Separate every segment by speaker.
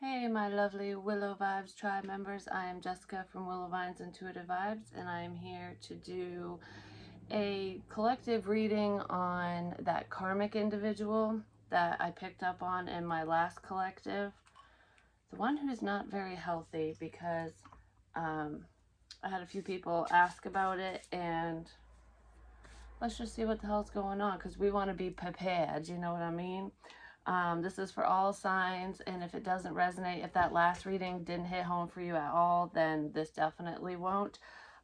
Speaker 1: Hey, my lovely Willow Vibes tribe members. I am Jessica from Willow Vines Intuitive Vibes, and I am here to do a collective reading on that karmic individual that I picked up on in my last collective. The one who's not very healthy, because I had a few people ask about it, and let's just see what the hell's going on, because we want to be prepared, you know what I mean? This is for all signs, and if it doesn't resonate, if that last reading didn't hit home for you at all, then this definitely won't.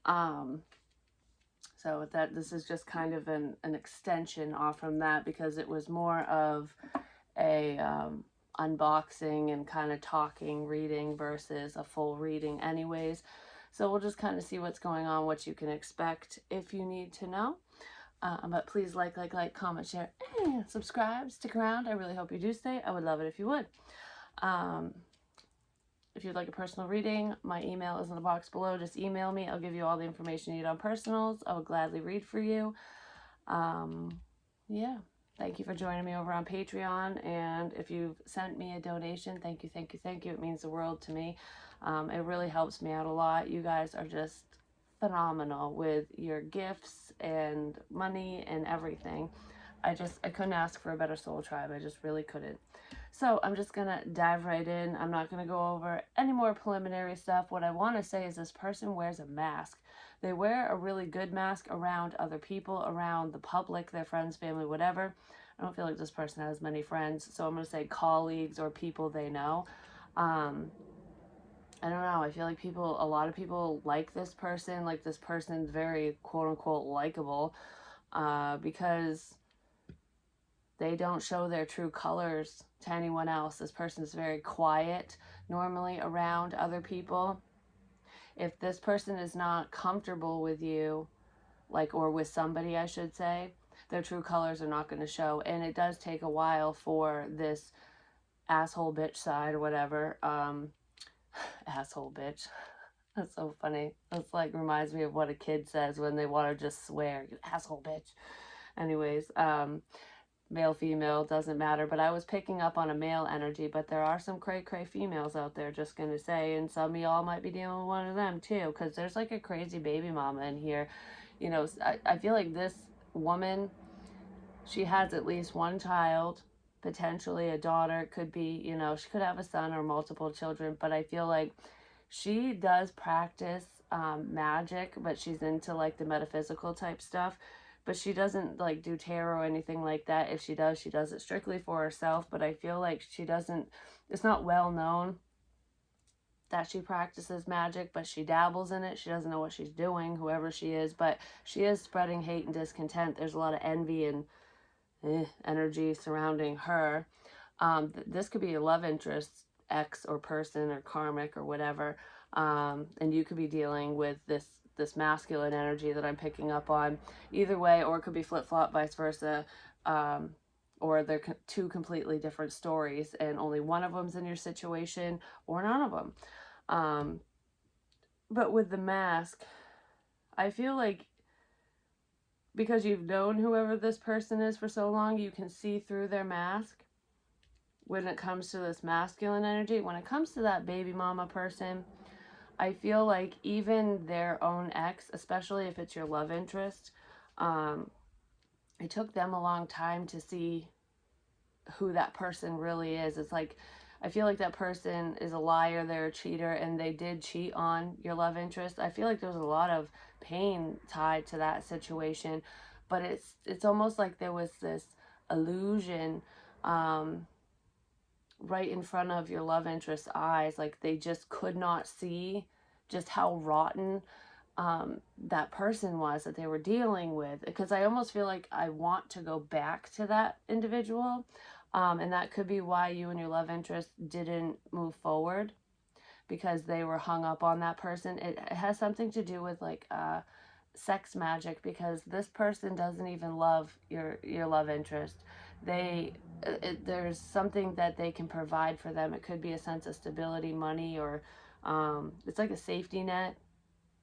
Speaker 1: So this is just kind of an extension off from that, because it was more of a unboxing and kind of talking reading versus a full reading anyways. So we'll just kind of see what's going on, what you can expect if you need to know. But please like, comment, share, and subscribe. Stick around. I really hope you do stay. I would love it if you would. If you'd like a personal reading, my email is in the box below. Just email me. I'll give you all the information you need on personals. I will gladly read for you. Yeah. Thank you for joining me over on Patreon. And if you've sent me a donation, thank you, thank you, thank you. It means the world to me. It really helps me out a lot. You guys are just phenomenal with your gifts and money and everything. I couldn't ask for a better soul tribe. I just really couldn't. So I'm just gonna dive right in. I'm not gonna go over any more preliminary stuff. What I want to say is this person wears a mask. They wear a really good mask around other people, around the public, their friends, family, whatever. I don't feel like this person has many friends, so I'm gonna say colleagues or people they know. I don't know. I feel like a lot of people like this person. Like, this person's very quote unquote likable, because they don't show their true colors to anyone else. This person is very quiet normally around other people. If this person is not comfortable with you, like, or with somebody, I should say, their true colors are not going to show. And it does take a while for this asshole bitch side or whatever, asshole bitch. That's so funny. That's like reminds me of what a kid says when they want to just swear. Asshole bitch. Anyways, male, female, doesn't matter. But I was picking up on a male energy, but there are some cray-cray females out there, just gonna say, and some of y'all might be dealing with one of them too, because there's like a crazy baby mama in here. You know, I feel like this woman, she has at least one child, potentially a daughter. It could be, you know, she could have a son or multiple children, but I feel like she does practice magic, but she's into like the metaphysical type stuff. But she doesn't like do tarot or anything like that. If she does it strictly for herself. But I feel like she doesn't, it's not well known that she practices magic, but she dabbles in it. She doesn't know what she's doing, whoever she is, but she is spreading hate and discontent. There's a lot of envy and energy surrounding her. This could be a love interest, ex or person or karmic or whatever, and you could be dealing with this masculine energy that I'm picking up on. Either way, or it could be flip-flop, vice versa, or they're two completely different stories, and only one of them's in your situation, or none of them. But with the mask, I feel like because you've known whoever this person is for so long, you can see through their mask when it comes to this masculine energy. When it comes to that baby mama person, I feel like even their own ex, especially if it's your love interest, it took them a long time to see who that person really is. It's like, I feel like that person is a liar, they're a cheater, and they did cheat on your love interest. I feel like there was a lot of pain tied to that situation, but it's almost like there was this illusion right in front of your love interest's eyes. Like, they just could not see just how rotten that person was that they were dealing with. Because I almost feel like I want to go back to that individual. And that could be why you and your love interest didn't move forward, because they were hung up on that person. It has something to do with like sex magic, because this person doesn't even love your love interest. There's something that they can provide for them. It could be a sense of stability, money, or it's like a safety net.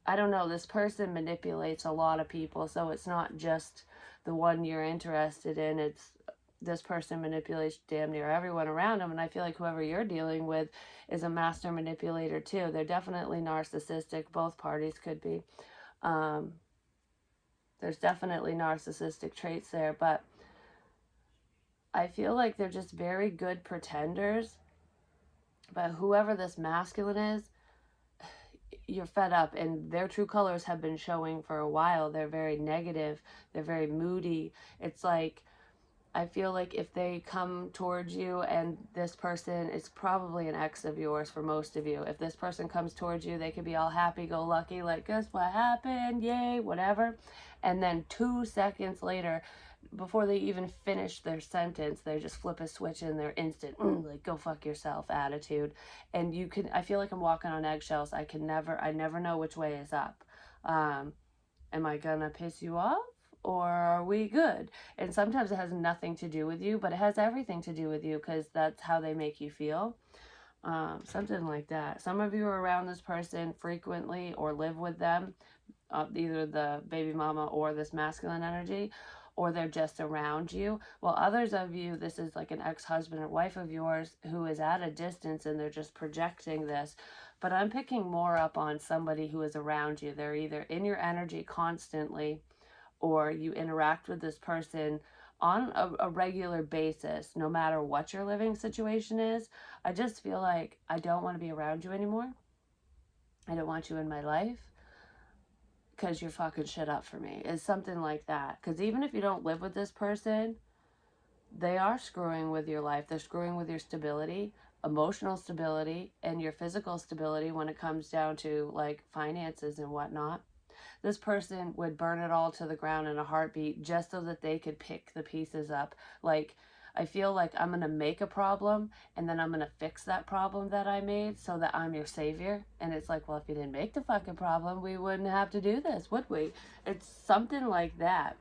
Speaker 1: I don't know. This person manipulates a lot of people, so it's not just the one you're interested in. It's this person manipulates damn near everyone around them. And I feel like whoever you're dealing with is a master manipulator too. They're definitely narcissistic. Both parties could be. Um, there's definitely narcissistic traits there, but I feel like they're just very good pretenders. But whoever this masculine is, you're fed up, and their true colors have been showing for a while. They're very negative, they're very moody. It's like, I feel like if they come towards you, and this person is probably an ex of yours for most of you, if this person comes towards you, they could be all happy-go-lucky, like, guess what happened, yay, whatever. And then 2 seconds later, before they even finish their sentence, they just flip a switch and they're instant, like, go fuck yourself attitude. And you can, I feel like I'm walking on eggshells. I never know which way is up. Am I gonna piss you off? Or are we good? And sometimes it has nothing to do with you, but it has everything to do with you, because that's how they make you feel. Something like that. Some of you are around this person frequently or live with them, either the baby mama or this masculine energy, or they're just around you. While others of you, this is like an ex-husband or wife of yours who is at a distance and they're just projecting this. But I'm picking more up on somebody who is around you. They're either in your energy constantly, or you interact with this person on a regular basis, no matter what your living situation is. I just feel like I don't want to be around you anymore. I don't want you in my life because you're fucking shit up for me. It's something like that. Because even if you don't live with this person, they are screwing with your life. They're screwing with your stability, emotional stability, and your physical stability when it comes down to like finances and whatnot. This person would burn it all to the ground in a heartbeat just so that they could pick the pieces up. Like, I feel like I'm going to make a problem and then I'm going to fix that problem that I made so that I'm your savior. And it's like, well, if you didn't make the fucking problem, we wouldn't have to do this, would we? It's something like that.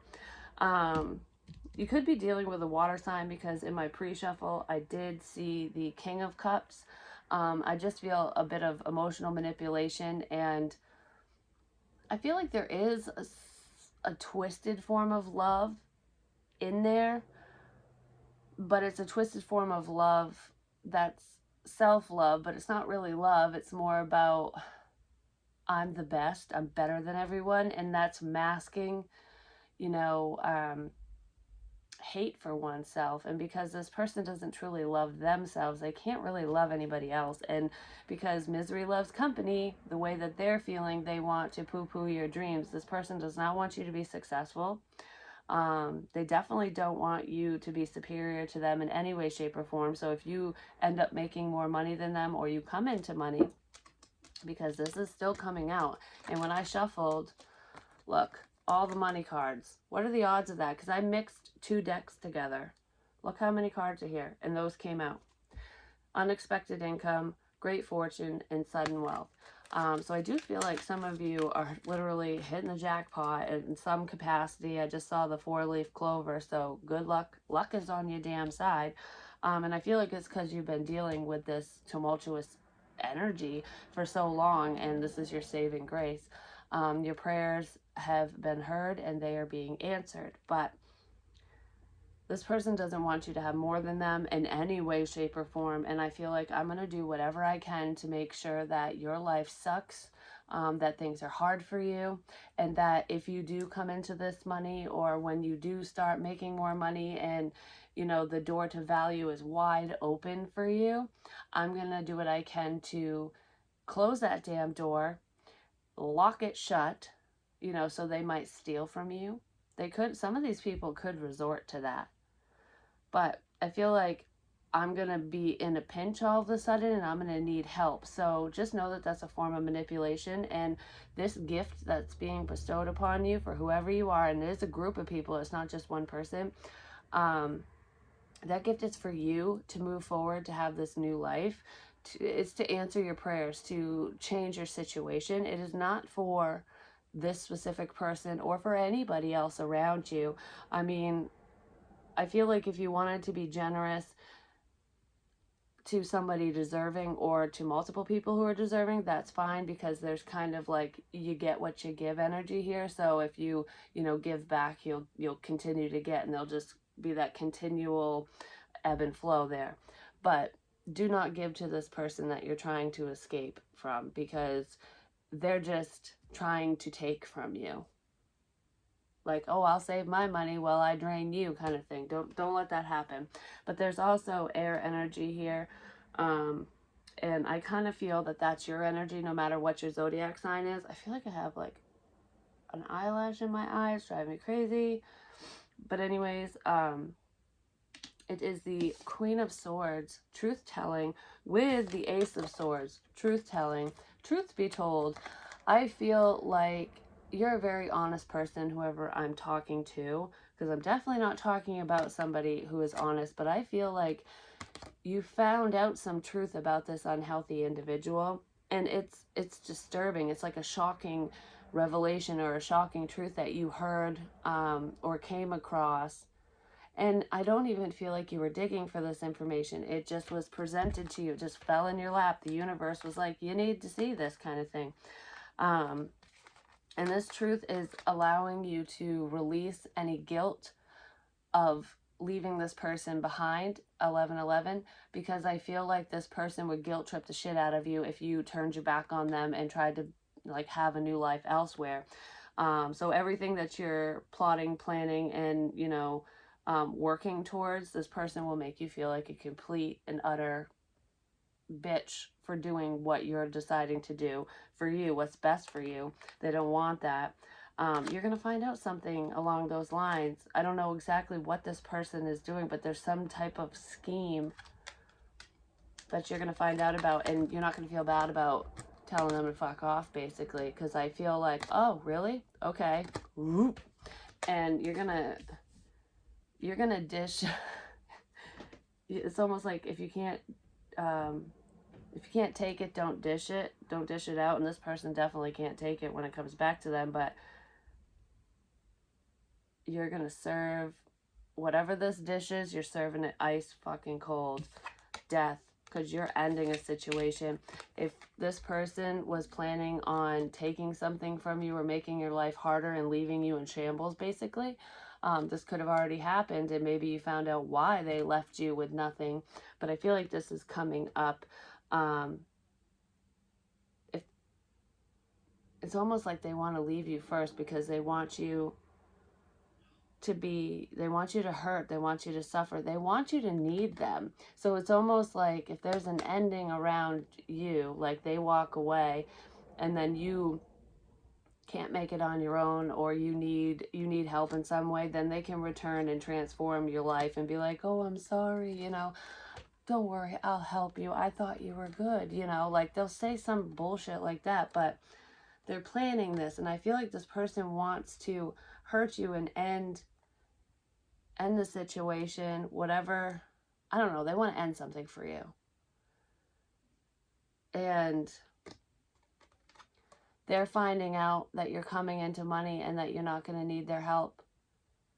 Speaker 1: You could be dealing with a water sign, because in my pre-shuffle, I did see the King of Cups. I just feel a bit of emotional manipulation, and I feel like there is a twisted form of love in there, but it's a twisted form of love that's self-love, but it's not really love. It's more about, I'm the best, I'm better than everyone, and that's masking, you know, hate for oneself. And because this person doesn't truly love themselves, they can't really love anybody else. And because misery loves company, the way that they're feeling, they want to poo-poo your dreams. This person does not want you to be successful. They definitely don't want you to be superior to them in any way, shape, or form. So if you end up making more money than them, or you come into money, because this is still coming out. And when I shuffled, look, all the money cards. What are the odds of that? Because I mixed 2 decks together. Look how many cards are here. And those came out. Unexpected income, great fortune, and sudden wealth. So I do feel like some of you are literally hitting the jackpot in some capacity. I just saw the 4-leaf clover, so good luck. Luck is on your damn side. And I feel like it's because you've been dealing with this tumultuous energy for so long, and this is your saving grace. Your prayers have been heard and they are being answered, but this person doesn't want you to have more than them in any way, shape, or form. And I feel like I'm going to do whatever I can to make sure that your life sucks, that things are hard for you, and that if you do come into this money, or when you do start making more money and, you know, the door to value is wide open for you, I'm going to do what I can to close that damn door, lock it shut, you know, so they might steal from you. They could, some of these people could resort to that. But I feel like I'm going to be in a pinch all of a sudden and I'm going to need help. So just know that that's a form of manipulation. And this gift that's being bestowed upon you for whoever you are, and it is a group of people, it's not just one person, that gift is for you to move forward, to have this new life. It's to answer your prayers, to change your situation. It is not for this specific person or for anybody else around you. I mean, I feel like if you wanted to be generous to somebody deserving, or to multiple people who are deserving, that's fine, because there's kind of like, you get what you give energy here. So if you know, give back, you'll continue to get, and they'll just be that continual ebb and flow there. But do not give to this person that you're trying to escape from, because they're just trying to take from you. Like, oh, I'll save my money while I drain you, kind of thing. Don't let that happen. But there's also air energy here. And I kind of feel that that's your energy no matter what your zodiac sign is. I feel like I have like an eyelash in my eyes, driving me crazy. But anyways, it is the Queen of Swords, truth-telling, with the Ace of Swords, truth-telling. Truth be told, I feel like you're a very honest person, whoever I'm talking to, because I'm definitely not talking about somebody who is honest, but I feel like you found out some truth about this unhealthy individual, and it's disturbing. It's like a shocking revelation or a shocking truth that you heard, or came across. And I don't even feel like you were digging for this information. It just was presented to you. It just fell in your lap. The universe was like, you need to see this, kind of thing. And this truth is allowing you to release any guilt of leaving this person behind, 1111, because I feel like this person would guilt trip the shit out of you if you turned your back on them and tried to like have a new life elsewhere. So everything that you're plotting, planning, and working towards, this person will make you feel like a complete and utter bitch for doing what you're deciding to do for you, what's best for you. They don't want that. You're going to find out something along those lines. I don't know exactly what this person is doing, but there's some type of scheme that you're going to find out about, and you're not going to feel bad about telling them to fuck off, basically, because I feel like, oh, really? Okay. And you're going to dish. It's almost like if you can't take it, don't dish it. Don't dish it out. And this person definitely can't take it when it comes back to them. But you're going to serve whatever this dish is, you're serving it ice fucking cold. Death. Because you're ending a situation. If this person was planning on taking something from you or making your life harder and leaving you in shambles, basically, this could have already happened, and maybe you found out why they left you with nothing. But I feel like this is coming up. If it's almost like they want to leave you first because they want you they want you to hurt, they want you to suffer, they want you to need them. So it's almost like if there's an ending around you, like they walk away and then you can't make it on your own, or you need help in some way, then they can return and transform your life and be like, oh, I'm sorry, don't worry, I'll help you, I thought you were good, like they'll say some bullshit like that. But they're planning this, and I feel like this person wants to hurt you and end the situation, whatever. I don't know, they want to end something for you. And they're finding out that you're coming into money and that you're not going to need their help.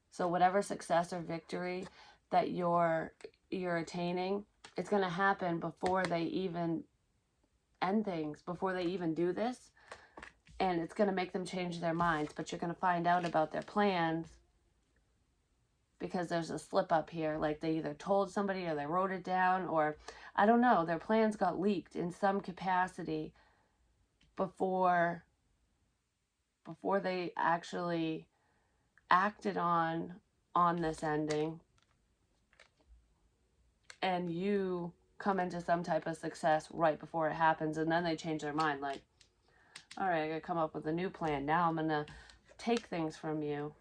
Speaker 1: So whatever success or victory that you're attaining, it's going to happen before they even end things, before they even do this. And it's going to make them change their minds, but you're going to find out about their plans because there's a slip up here. Like they either told somebody or they wrote it down, or I don't know, their plans got leaked in some capacity before they actually acted on this ending, and you come into some type of success right before it happens, and then they change their mind, like, all right, I gotta come up with a new plan. Now I'm gonna take things from you.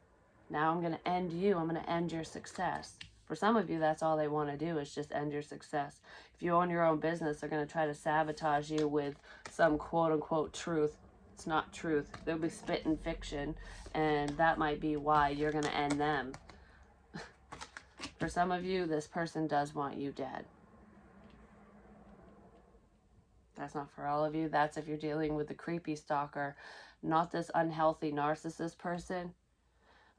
Speaker 1: Now I'm gonna end you. I'm gonna end your success. For some of you, that's all they want to do, is just end your success. If you own your own business, they're gonna try to sabotage you with some quote-unquote truth. It's not truth. They'll be spitting fiction, and that might be why you're gonna end them. For some of you, this person does want you dead. That's not for all of you. That's if you're dealing with the creepy stalker, not this unhealthy narcissist person.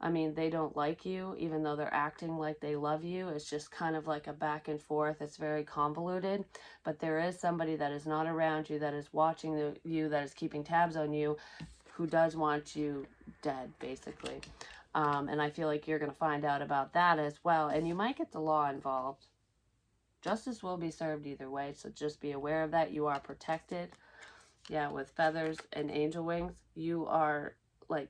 Speaker 1: I mean, they don't like you, even though they're acting like they love you. It's just kind of like a back and forth. It's very convoluted. But there is somebody that is not around you, that is watching you, that is keeping tabs on you, who does want you dead, basically. And I feel like you're going to find out about that as well. And you might get the law involved. Justice will be served either way, so just be aware of that. You are protected. Yeah, with feathers and angel wings, you are like,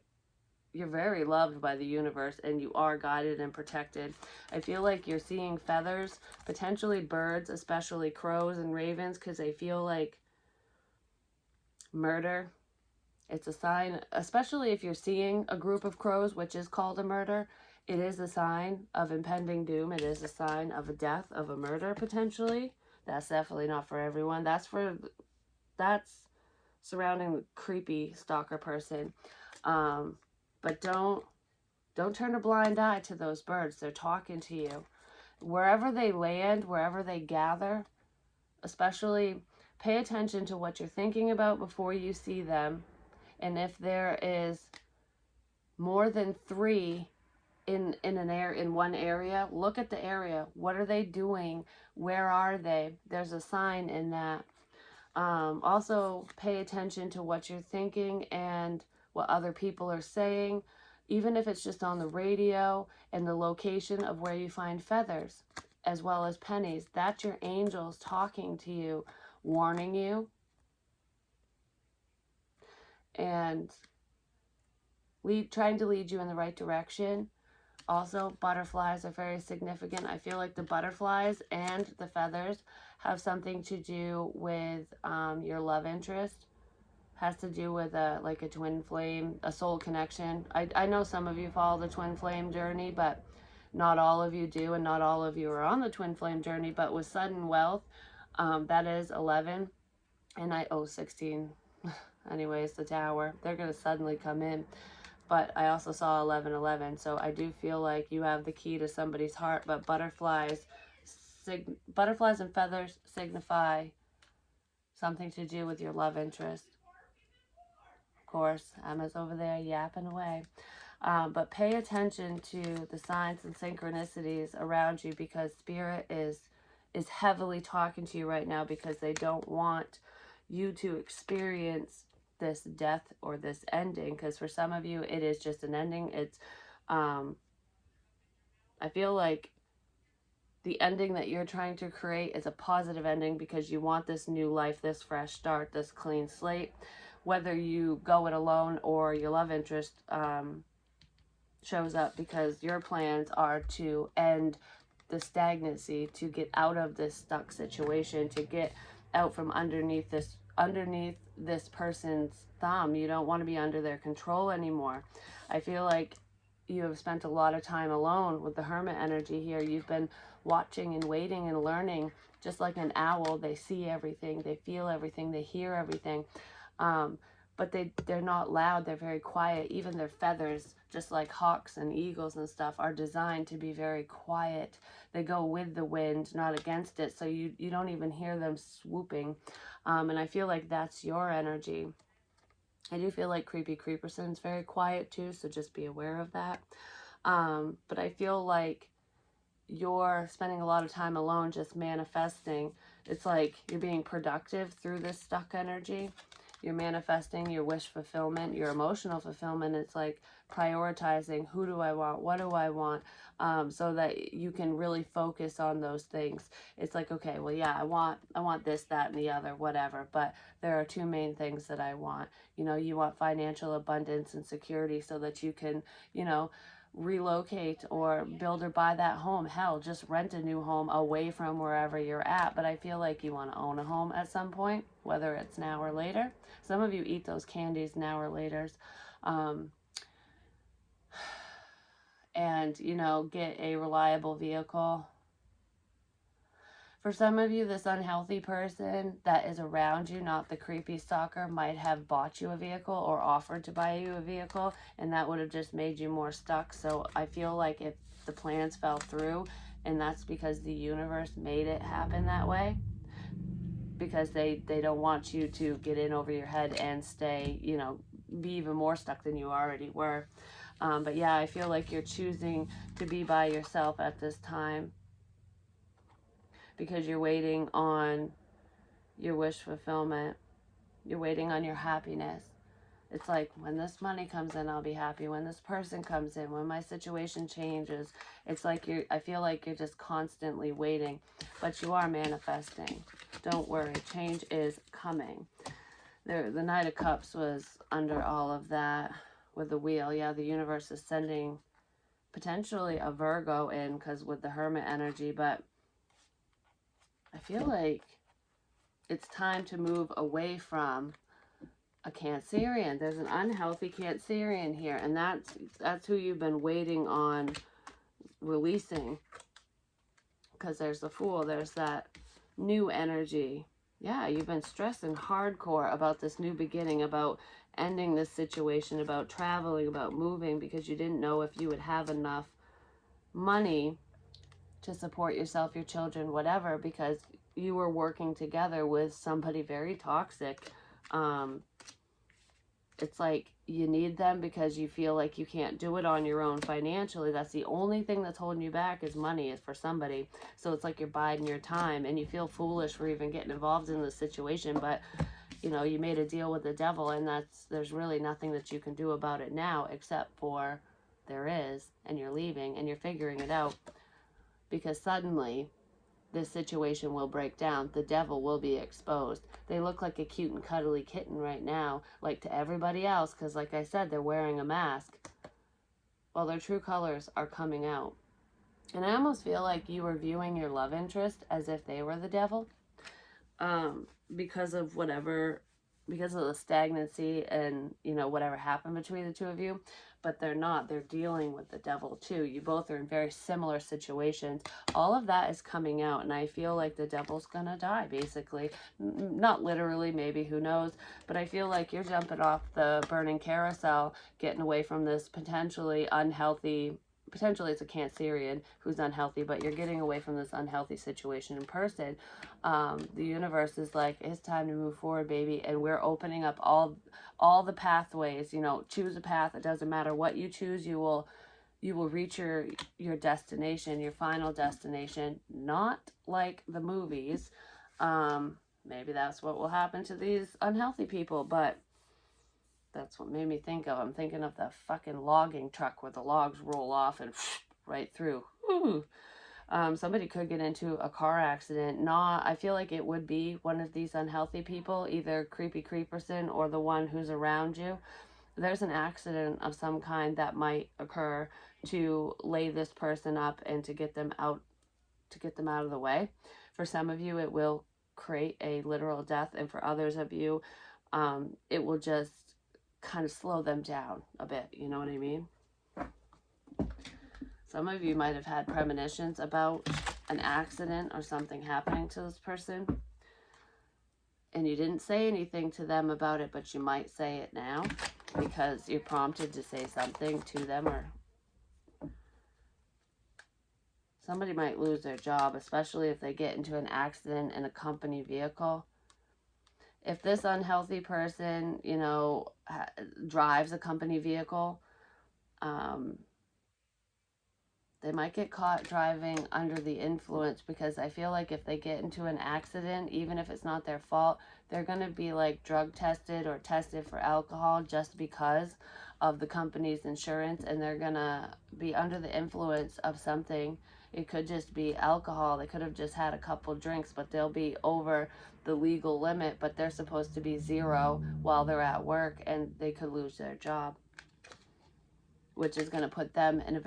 Speaker 1: you're very loved by the universe and you are guided and protected. I feel like you're seeing feathers, potentially birds, especially crows and ravens, because they feel like murder. It's a sign, especially if you're seeing a group of crows, which is called a murder. It is a sign of impending doom. It is a sign of a death, of a murder potentially. That's definitely not for everyone. That's surrounding the creepy stalker person. But don't turn a blind eye to those birds. They're talking to you. Wherever they land, wherever they gather, especially pay attention to what you're thinking about before you see them. And if there is more than 3 in one area, look at the area. What are they doing? Where are they? There's a sign in that. Also pay attention to what you're thinking and what other people are saying, even if it's just on the radio, and the location of where you find feathers as well as pennies. That's your angels talking to you, warning you, and trying to lead you in the right direction. Also, butterflies are very significant. I feel like the butterflies and the feathers have something to do with your love interest. Has to do with like a twin flame, a soul connection. I know some of you follow the twin flame journey, but not all of you do, and not all of you are on the twin flame journey. But with sudden wealth, that is 11, and 16. Anyways, the tower, they're going to suddenly come in. But I also saw 1111, so I do feel like you have the key to somebody's heart. But butterflies and feathers signify something to do with your love interest. Of course, Emma's over there yapping away. But pay attention to the signs and synchronicities around you, because Spirit is heavily talking to you right now, because they don't want you to experience this death or this ending. Because for some of you, it is just an ending. It's, I feel like the ending that you're trying to create is a positive ending, because you want this new life, this fresh start, this clean slate. Whether you go it alone or your love interest shows up, because your plans are to end the stagnancy, to get out of this stuck situation, to get out from underneath this person's thumb. You don't want to be under their control anymore. I feel like you have spent a lot of time alone with the Hermit energy here. You've been watching and waiting and learning. Just like an owl, they see everything, they feel everything, they hear everything. But they're not loud, they're very quiet. Even their feathers, just like hawks and eagles and stuff, are designed to be very quiet. They go with the wind, not against it, so you don't even hear them swooping. And I feel like that's your energy. I do feel like Creepy Creeperson's very quiet too, so just be aware of that. But I feel like you're spending a lot of time alone just manifesting. It's like you're being productive through this stuck energy. You're manifesting your wish fulfillment, your emotional fulfillment. It's like prioritizing, who do I want, what do I want, so that you can really focus on those things. It's like, okay, well, yeah, I want this, that, and the other, whatever, but there are 2 main things that I want. You want financial abundance and security, so that you can, relocate or build or buy that home. Hell, just rent a new home away from wherever you're at. But I feel like you want to own a home at some point, whether it's now or later. Some of you eat those candies now or later. And, get a reliable vehicle. For some of you, this unhealthy person that is around you, not the creepy stalker, might have bought you a vehicle or offered to buy you a vehicle, and that would have just made you more stuck. So I feel like if the plans fell through, and that's because the universe made it happen that way, because they don't want you to get in over your head and stay, be even more stuck than you already were. But yeah, I feel like you're choosing to be by yourself at this time, because you're waiting on your wish fulfillment. You're waiting on your happiness. It's like, when this money comes in, I'll be happy. When this person comes in, when my situation changes, it's like I feel like you're just constantly waiting, but you are manifesting. Don't worry, change is coming. The Knight of Cups was under all of that with the wheel. Yeah, the universe is sending potentially a Virgo in, because with the Hermit energy, but I feel like it's time to move away from a Cancerian. There's an unhealthy Cancerian here, and that's who you've been waiting on releasing, because there's the Fool. There's that new energy. Yeah, you've been stressing hardcore about this new beginning, about ending this situation, about traveling, about moving, because you didn't know if you would have enough money to support yourself, your children, whatever, because you were working together with somebody very toxic. It's like you need them because you feel like you can't do it on your own financially. That's the only thing that's holding you back, is money, is for somebody. So it's like you're biding your time, and you feel foolish for even getting involved in this situation. But, you know, you made a deal with the devil, and there's really nothing that you can do about it now, except for there is, and you're leaving, and you're figuring it out. Because suddenly this situation will break down. The devil will be exposed. They look like a cute and cuddly kitten right now, like to everybody else, because like I said, they're wearing a mask. Well, their true colors are coming out. And I almost feel like you were viewing your love interest as if they were the devil, because of the stagnancy and, you know, whatever happened between the two of you. But they're not. They're dealing with the devil too. You both are in very similar situations. All of that is coming out, and I feel like the devil's gonna die, basically. Not literally, maybe, who knows, but I feel like you're jumping off the burning carousel, getting away from this potentially it's a Cancerian who's unhealthy, but you're getting away from this unhealthy situation in person. The universe is like, it's time to move forward, baby, and we're opening up all the pathways. You know, choose a path. It doesn't matter what you choose, you will reach your destination, your final destination. Not like the movies. Maybe that's what will happen to these unhealthy people, but that's what made me think of. I'm thinking of the fucking logging truck where the logs roll off and right through. Somebody could get into a car accident. I feel like it would be one of these unhealthy people, either creepy creeperson or the one who's around you. There's an accident of some kind that might occur to lay this person up and to get them out of the way. For some of you, it will create a literal death, and for others of you, it will just kind of slow them down a bit. You know what I mean? Some of you might have had premonitions about an accident or something happening to this person, and you didn't say anything to them about it, but you might say it now because you're prompted to say something to them. Or somebody might lose their job, especially if they get into an accident in a company vehicle. If this unhealthy person, you know, drives a company vehicle, they might get caught driving under the influence, because I feel like if they get into an accident, even if it's not their fault, they're going to be like drug tested or tested for alcohol just because of the company's insurance, and they're going to be under the influence of something. It could just be alcohol. They could have just had a couple drinks, but they'll be over the legal limit, but they're supposed to be 0 while they're at work, and they could lose their job, which is going to put them in it's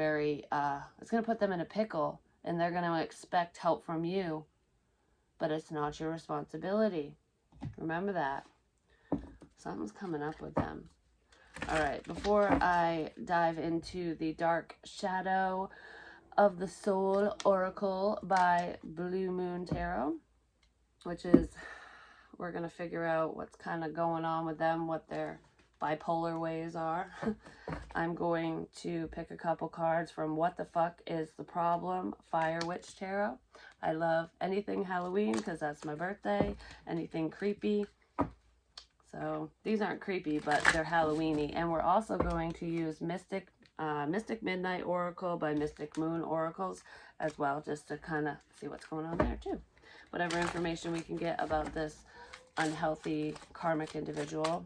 Speaker 1: going to put them in a pickle, and they're going to expect help from you, but it's not your responsibility. Remember that. Something's coming up with them. All right, before I dive into the Dark Shadow of the Soul Oracle by Blue Moon Tarot, which is, we're going to figure out what's kind of going on with them, what their bipolar ways are. I'm going to pick a couple cards from What the Fuck is the Problem? Fire Witch Tarot. I love anything Halloween because that's my birthday. Anything creepy. So these aren't creepy, but they're Halloweeny. And we're also going to use Mystic Midnight Oracle by Mystic Moon Oracles as well, just to kind of see what's going on there too. Whatever information we can get about this unhealthy karmic individual.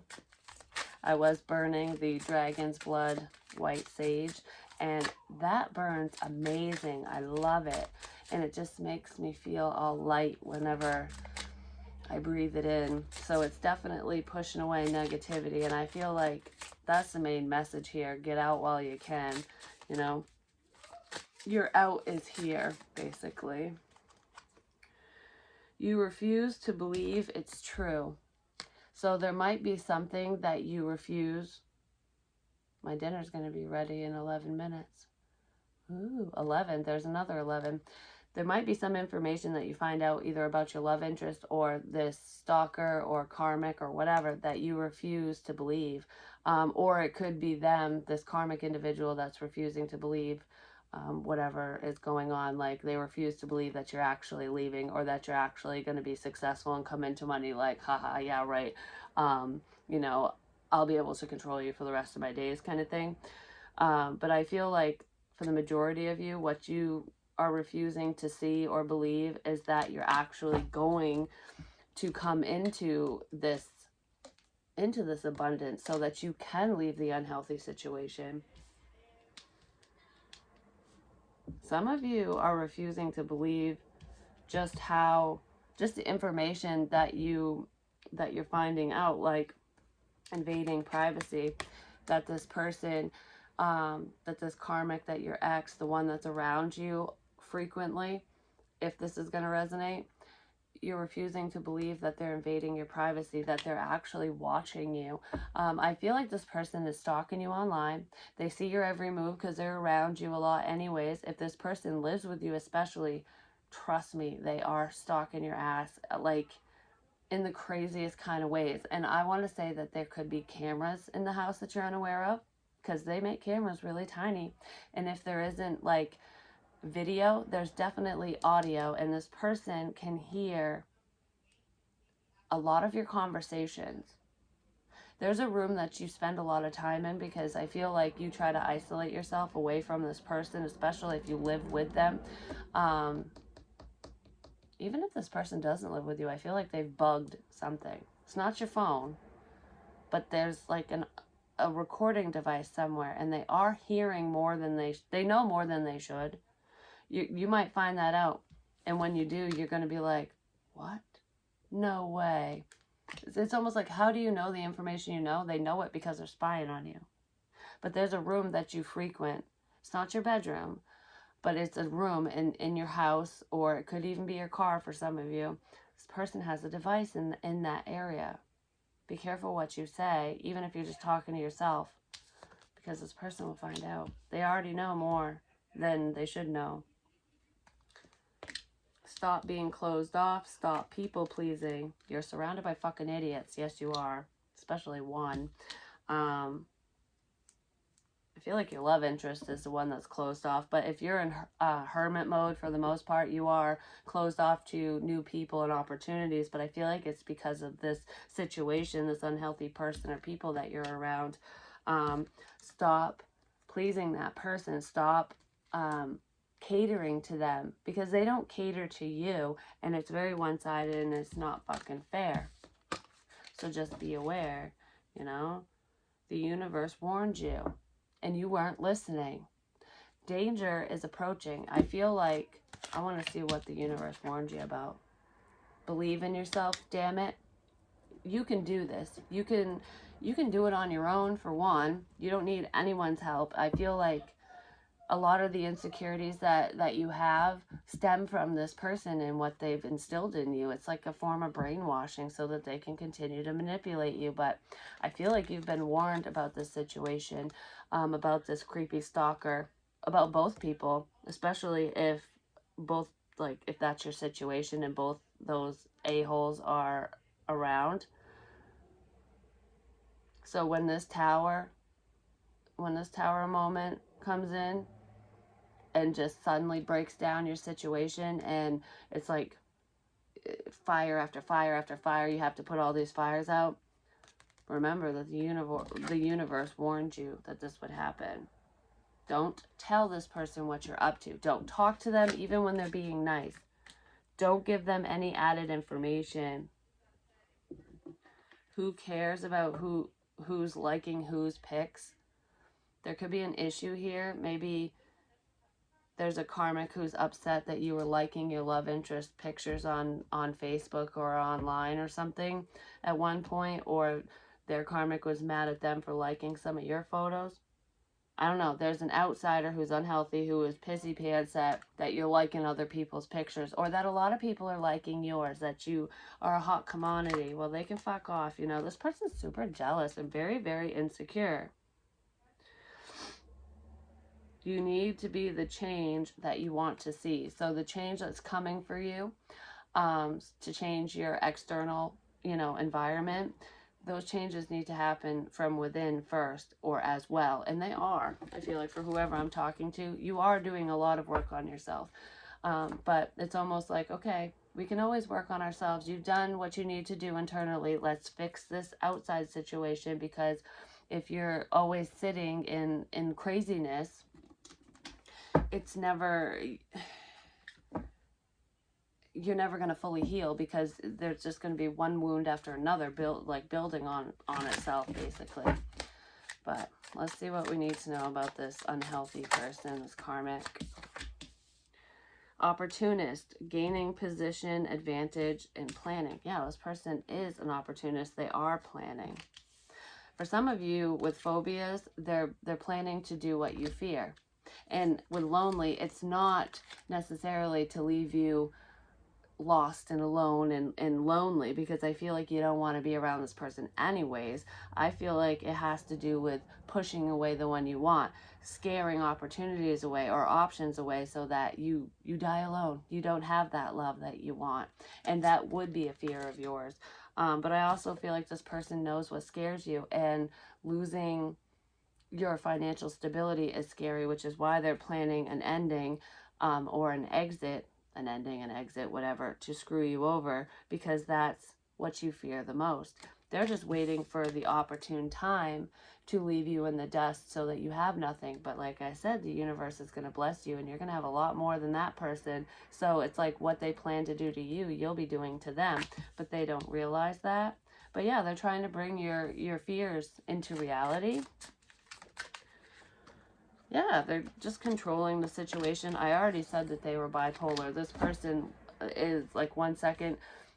Speaker 1: I was burning the Dragon's Blood White Sage, and that burns amazing. I love it. And it just makes me feel all light whenever I breathe it in. So it's definitely pushing away negativity. And I feel like that's the main message here. Get out while you can. You know, your out is here, basically. You refuse to believe it's true. So there might be something that you refuse. My dinner's going to be ready in 11 minutes. Ooh, 11. There's another 11. There might be some information that you find out either about your love interest or this stalker or karmic or whatever that you refuse to believe. Or it could be them, this karmic individual that's refusing to believe whatever is going on. Like they refuse to believe that you're actually leaving or that you're actually going to be successful and come into money like, haha, yeah, right. You know, I'll be able to control you for the rest of my days kind of thing. But I feel like for the majority of you, what you are refusing to see or believe is that you're actually going to come into this abundance so that you can leave the unhealthy situation. Some of you are refusing to believe just the information that you're finding out, like invading privacy, that this person, that this karmic, that your ex, the one that's around you frequently, if this is going to resonate, you're refusing to believe that they're invading your privacy, that they're actually watching you. I feel like this person is stalking you online. They see your every move because they're around you a lot anyways. If this person lives with you especially, trust me, they are stalking your ass, like in the craziest kind of ways. And I want to say that there could be cameras in the house that you're unaware of, because they make cameras really tiny. And if there isn't like video, there's definitely audio, and this person can hear a lot of your conversations. There's a room that you spend a lot of time in because I feel like you try to isolate yourself away from this person, especially if you live with them. Even if this person doesn't live with you, I feel like they've bugged something. It's not your phone, but there's like a recording device somewhere, and they are hearing more than they know more than they should. You might find that out, and when you do, you're going to be like, what? No way. It's almost like, how do you know the information you know? They know it because they're spying on you. But there's a room that you frequent. It's not your bedroom, but it's a room in your house, or it could even be your car for some of you. This person has a device in that area. Be careful what you say, even if you're just talking to yourself, because this person will find out. They already know more than they should know. Stop being closed off. Stop people pleasing. You're surrounded by fucking idiots. Yes, you are. Especially one. I feel like your love interest is the one that's closed off. But if you're in hermit mode, for the most part, you are closed off to new people and opportunities. But I feel like it's because of this situation, this unhealthy person or people that you're around. Stop pleasing that person. Stop catering to them, because they don't cater to you, and it's very one-sided and it's not fucking fair. So just be aware, you know. The universe warned you and you weren't listening. Danger is approaching. I feel like I want to see what the universe warned you about. Believe in yourself, damn it. You can do this. You can do it on your own, for one. You don't need anyone's help. I feel like a lot of the insecurities that you have stem from this person and what they've instilled in you. It's like a form of brainwashing so that they can continue to manipulate you. But I feel like you've been warned about this situation, about this creepy stalker, about both people, especially if both, like, if that's your situation and both those a-holes are around. So when this tower moment comes in and just suddenly breaks down your situation, and it's like fire after fire after fire, you have to put all these fires out. Remember that the universe warned you that this would happen. Don't tell this person what you're up to. Don't talk to them even when they're being nice. Don't give them any added information. Who cares about who who's liking whose pics. There could be an issue here. Maybe there's a karmic who's upset that you were liking your love interest pictures on Facebook or online or something at one point, or their karmic was mad at them for liking some of your photos. I don't know. There's an outsider who's unhealthy who is pissy pants that you're liking other people's pictures, or that a lot of people are liking yours, that you are a hot commodity. Well, they can fuck off. You know, this person's super jealous and very, very insecure. You need to be the change that you want to see. So the change that's coming for you, to change your external, environment, those changes need to happen from within first, or as well. And they are. I feel like for whoever I'm talking to, you are doing a lot of work on yourself. But it's almost like, okay, we can always work on ourselves. You've done what you need to do internally. Let's fix this outside situation, because if you're always sitting in craziness, it's never, you're never going to fully heal, because there's just going to be one wound after another building on itself, basically. But let's see what we need to know about this unhealthy person, this karmic. Opportunist, gaining position, advantage, and planning. Yeah, this person is an opportunist. They are planning. For some of you with phobias, they're planning to do what you fear. And with lonely, it's not necessarily to leave you lost and alone and lonely, because I feel like you don't want to be around this person anyways. I feel like it has to do with pushing away the one you want, scaring opportunities away or options away, so that you die alone. You don't have that love that you want, and that would be a fear of yours. But I also feel like this person knows what scares you, and losing your financial stability is scary, which is why they're planning an ending, or an exit, an ending, an exit, whatever, to screw you over, because that's what you fear the most. They're just waiting for the opportune time to leave you in the dust so that you have nothing. But like I said, the universe is going to bless you, and you're going to have a lot more than that person. So it's like what they plan to do to you, you'll be doing to them, but they don't realize that. But yeah, they're trying to bring your fears into reality. Yeah, they're just controlling the situation. I already said that they were bipolar. This person is like 1 second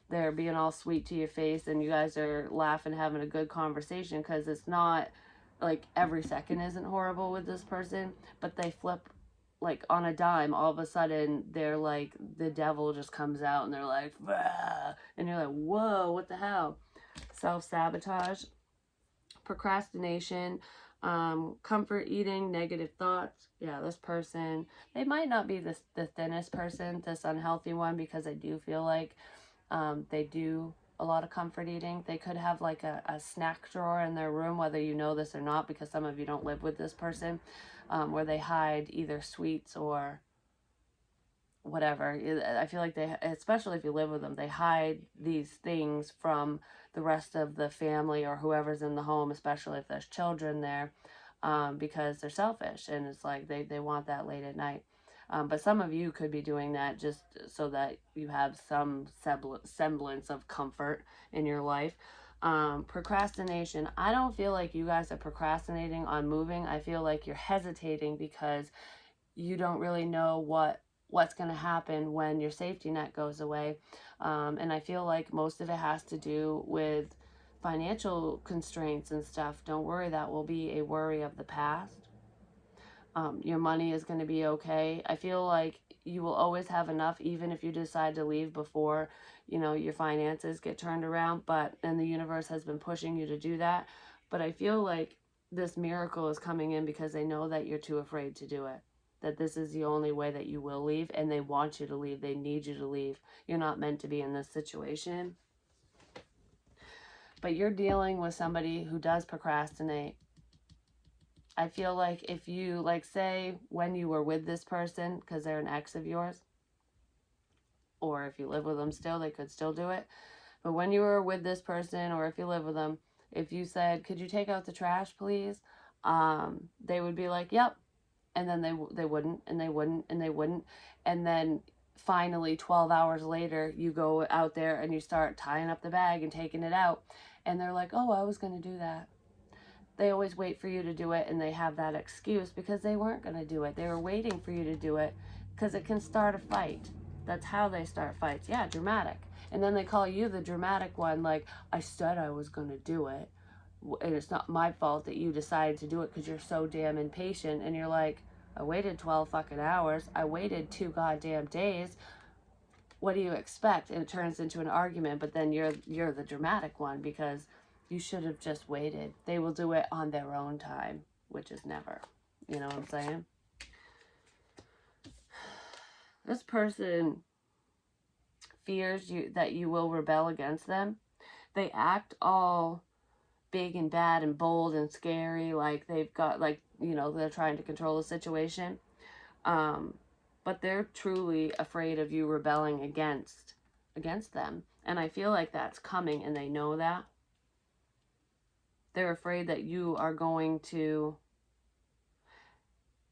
Speaker 1: they're being all sweet to your face and you guys are laughing, having a good conversation, because it's not like every second isn't horrible with this person, but they flip like on a dime. All of a sudden they're like, the devil just comes out and they're like, "Bah!" And you're like, whoa, what the hell? Self-sabotage, procrastination, comfort eating, negative thoughts. Yeah, this person, they might not be the thinnest person, this unhealthy one, because I do feel like they do a lot of comfort eating. They could have like a snack drawer in their room, whether you know this or not, because some of you don't live with this person, where they hide either sweets or whatever. I feel like they, especially if you live with them, they hide these things from the rest of the family or whoever's in the home, especially if there's children there, because they're selfish, and it's like they want that late at night. But some of you could be doing that just so that you have some semblance of comfort in your life. Procrastination. I don't feel like you guys are procrastinating on moving. I feel like you're hesitating because you don't really know what's going to happen when your safety net goes away. And I feel like most of it has to do with financial constraints and stuff. Don't worry, that will be a worry of the past. Your money is going to be okay. I feel like you will always have enough, even if you decide to leave before, your finances get turned around. And the universe has been pushing you to do that. But I feel like this miracle is coming in because they know that you're too afraid to do it, that this is the only way that you will leave, and they want you to leave. They need you to leave. You're not meant to be in this situation. But you're dealing with somebody who does procrastinate. I feel like if you, like, say when you were with this person, because they're an ex of yours, or if you live with them still, they could still do it. But when you were with this person, or if you live with them, if you said, could you take out the trash, please? They would be like, yep. And then they wouldn't, and they wouldn't, and they wouldn't. And then finally 12 hours later, you go out there and you start tying up the bag and taking it out. And they're like, oh, I was going to do that. they always wait for you to do it, and they have that excuse because they weren't going to do it. They were waiting for you to do it because it can start a fight. That's how they start fights. Yeah, dramatic. And then they call you the dramatic one, like, I said I was going to do it, and it's not my fault that you decided to do it because you're so damn impatient. And you're like, I waited 12 fucking hours. I waited 2 goddamn days. What do you expect? And it turns into an argument, but then you're the dramatic one because you should have just waited. They will do it on their own time, which is never. You know what I'm saying? This person fears that you will rebel against them. They act all big and bad and bold and scary, like they've got, like, you know, they're trying to control the situation. But they're truly afraid of you rebelling against them. And I feel like that's coming, and they know that. They're afraid that you are going to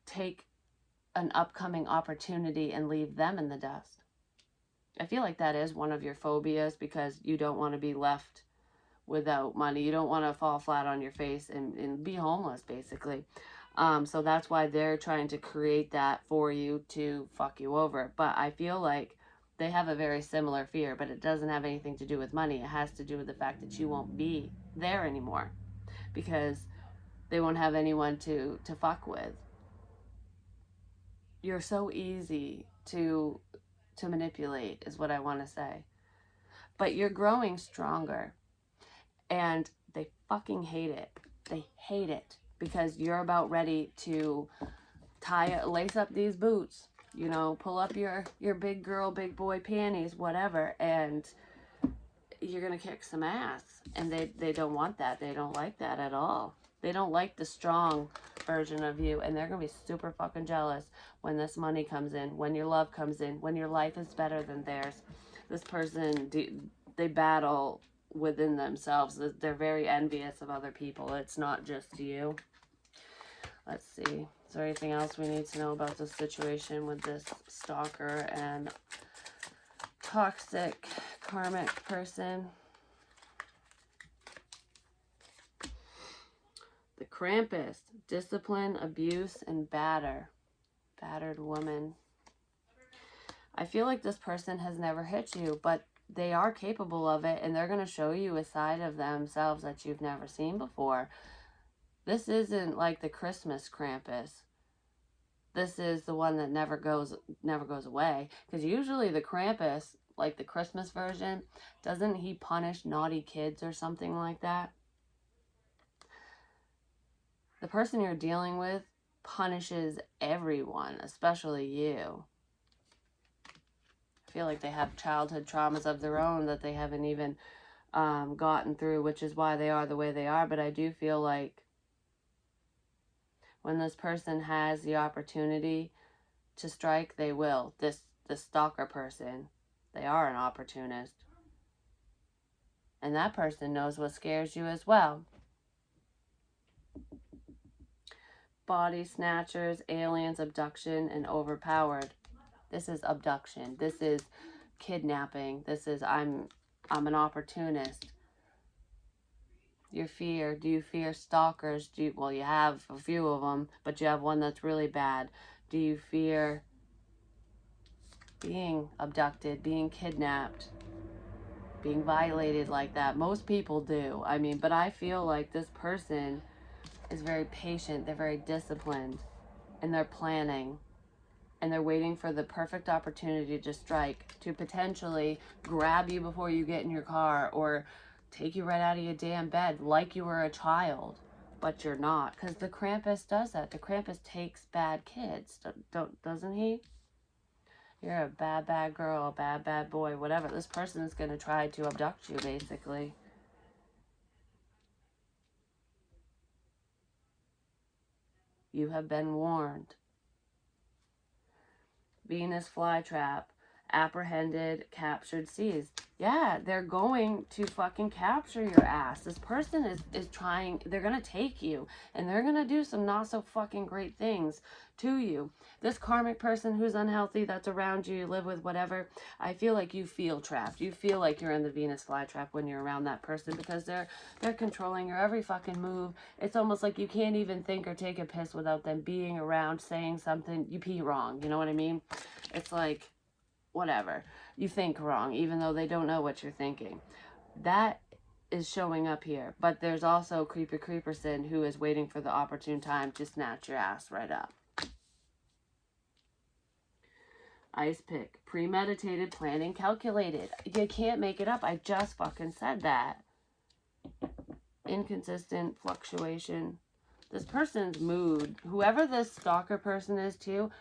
Speaker 1: take an upcoming opportunity and leave them in the dust. I feel like that is one of your phobias, because you don't want to be left without money. You don't want to fall flat on your face and be homeless, basically. So that's why they're trying to create that for you to fuck you over. But I feel like they have a very similar fear, but it doesn't have anything to do with money. It has to do with the fact that you won't be there anymore, because they won't have anyone to fuck with. You're so easy to manipulate, is what I want to say. But you're growing stronger, and they fucking hate it. They hate it because you're about ready to lace up these boots, you know, pull up your big girl, big boy panties, whatever, and you're gonna kick some ass. And they don't want that. They don't like that at all. They don't like the strong version of you, and they're gonna be super fucking jealous when this money comes in, when your love comes in, when your life is better than theirs. This person, they battle within themselves. They're very envious of other people. It's not just you. Let's see. Is there anything else we need to know about this situation with this stalker and toxic karmic person? The Krampus, discipline, abuse, and battered woman. I feel like this person has never hit you, but they are capable of it, and they're going to show you a side of themselves that you've never seen before. This isn't like the Christmas Krampus. This is the one that never goes away. Because usually the Krampus, like the Christmas version, doesn't he punish naughty kids or something like that? The person you're dealing with punishes everyone, especially you. I feel like they have childhood traumas of their own that they haven't even gotten through, which is why they are the way they are. But I do feel like when this person has the opportunity to strike, they will. This stalker person, they are an opportunist. And that person knows what scares you as well. Body snatchers, aliens, abduction, and overpowered. This is abduction. This is kidnapping. This is I'm an opportunist. Your fear. Do you fear stalkers? Well, you have a few of them, but you have one that's really bad. Do you fear being abducted, being kidnapped, being violated like that? Most people do. I mean, but I feel like this person is very patient. They're very disciplined, and they're planning. And they're waiting for the perfect opportunity to strike, to potentially grab you before you get in your car, or take you right out of your damn bed like you were a child, but you're not. Because the Krampus does that. The Krampus takes bad kids, doesn't he? You're a bad girl, a bad boy, whatever. This person is going to try to abduct you, basically. You have been warned. Venus flytrap. apprehended, captured, seized. Yeah, they're going to fucking capture your ass. This person is trying, they're gonna take you, and they're gonna do some not so fucking great things to you. This karmic person who's unhealthy, that's around you, you live with, whatever, I feel like you feel trapped. You feel like you're in the Venus flytrap when you're around that person, because they're controlling your every fucking move. It's almost like you can't even think or take a piss without them being around, saying something. You pee wrong, you know what I mean? It's like, whatever, you think wrong even though they don't know what you're thinking. That is showing up here. But there's also creeperson who is waiting for the opportune time to snatch your ass right up. Ice pick, premeditated, planning, calculated. You can't make it up. I just fucking said that. Inconsistent, fluctuation. This person's mood, whoever this stalker person is too,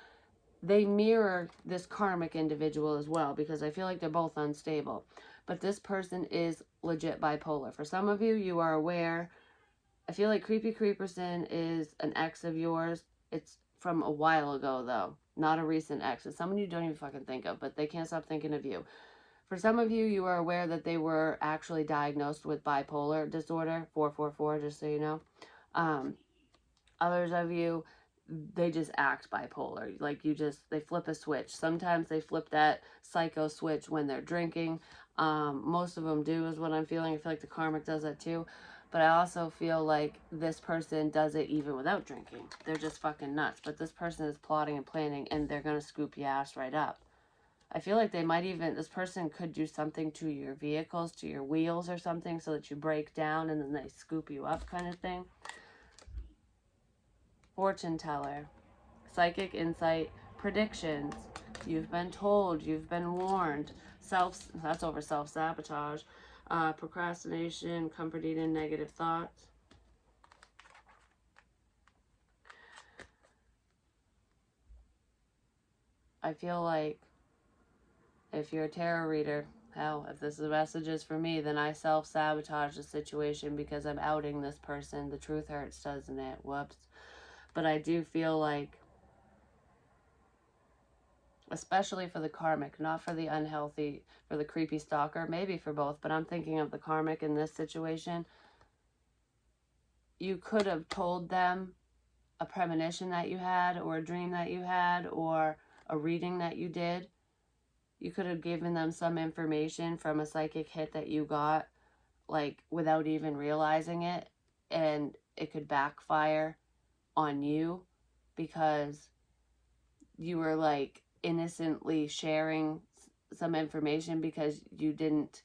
Speaker 1: they mirror this karmic individual as well, because I feel like they're both unstable. But this person is legit bipolar. For some of you, you are aware. I feel like creeperson is an ex of yours. It's from a while ago, though. Not a recent ex. It's someone you don't even fucking think of, but they can't stop thinking of you. For some of you, you are aware that they were actually diagnosed with bipolar disorder, 444, just so you know. Others of you, they just act bipolar. Like they flip a switch. Sometimes they flip that psycho switch when they're drinking. Most of them do, is what I'm feeling. I feel like the karmic does that too. But I also feel like this person does it even without drinking. They're just fucking nuts. But this person is plotting and planning, and they're going to scoop your ass right up. I feel like they might even, this person could do something to your vehicles, to your wheels or something, so that you break down and then they scoop you up kind of thing. Fortune teller, psychic insight, predictions. You've been told, you've been warned. That's over self-sabotage. Procrastination, comfort eating, negative thoughts. I feel like if you're a tarot reader, hell, if this is the messages for me, then I self-sabotage the situation because I'm outing this person. The truth hurts, doesn't it? Whoops. But I do feel like, especially for the karmic, not for the unhealthy, for the creepy stalker, maybe for both, but I'm thinking of the karmic in this situation. You could have told them a premonition that you had, or a dream that you had, or a reading that you did. You could have given them some information from a psychic hit that you got, like, without even realizing it, and it could backfire on you because you were, like, innocently sharing some information because you didn't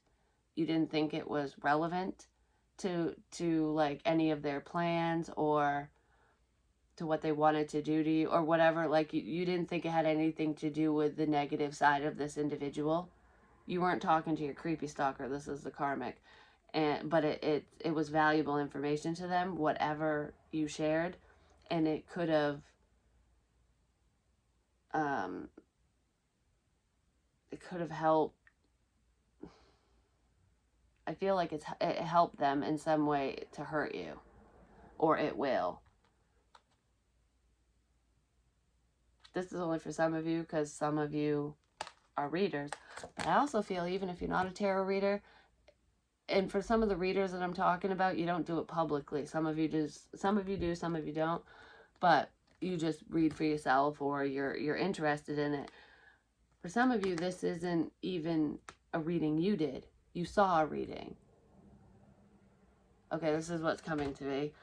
Speaker 1: think it was relevant to like any of their plans or to what they wanted to do to you or whatever. Like, you didn't think it had anything to do with the negative side of this individual. You weren't talking to your creepy stalker. This is the karmic. But it was valuable information to them, whatever you shared, and it could have helped. I feel like it helped them in some way to hurt you, or it will. This is only for some of you because some of you are readers. But I also feel, even if you're not a tarot reader, and for some of the readers that I'm talking about, you don't do it publicly. Some of you do, some of you don't. But you just read for yourself, or you're interested in it. For some of you, this isn't even a reading you did. You saw a reading. Okay, this is what's coming to me.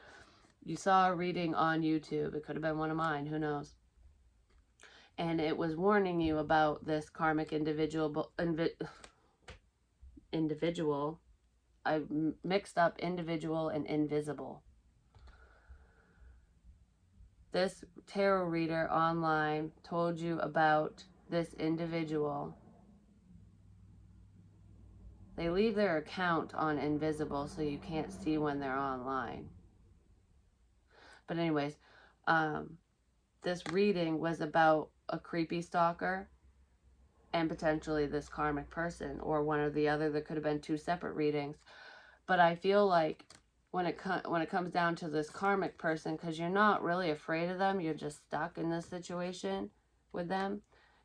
Speaker 1: You saw a reading on YouTube. It could have been one of mine. Who knows? And it was warning you about this karmic individual. I mixed up individual and invisible. This tarot reader online told you about this individual. They leave their account on invisible so you can't see when they're online. But anyways, this reading was about a creepy stalker and potentially this karmic person, or one or the other. There could have been two separate readings. But I feel like when it comes down to this karmic person, because you're not really afraid of them, you're just stuck in this situation with them.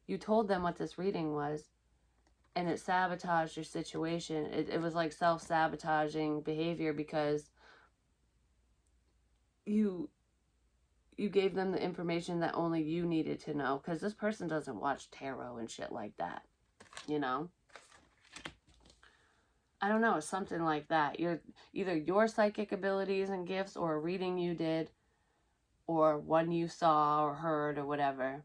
Speaker 1: You told them what this reading was. and it sabotaged your situation. It was like self-sabotaging behavior because you gave them the information that only you needed to know, because this person doesn't watch tarot and shit like that, you know? I don't know, something like that. Either your psychic abilities and gifts, or a reading you did, or one you saw or heard or whatever.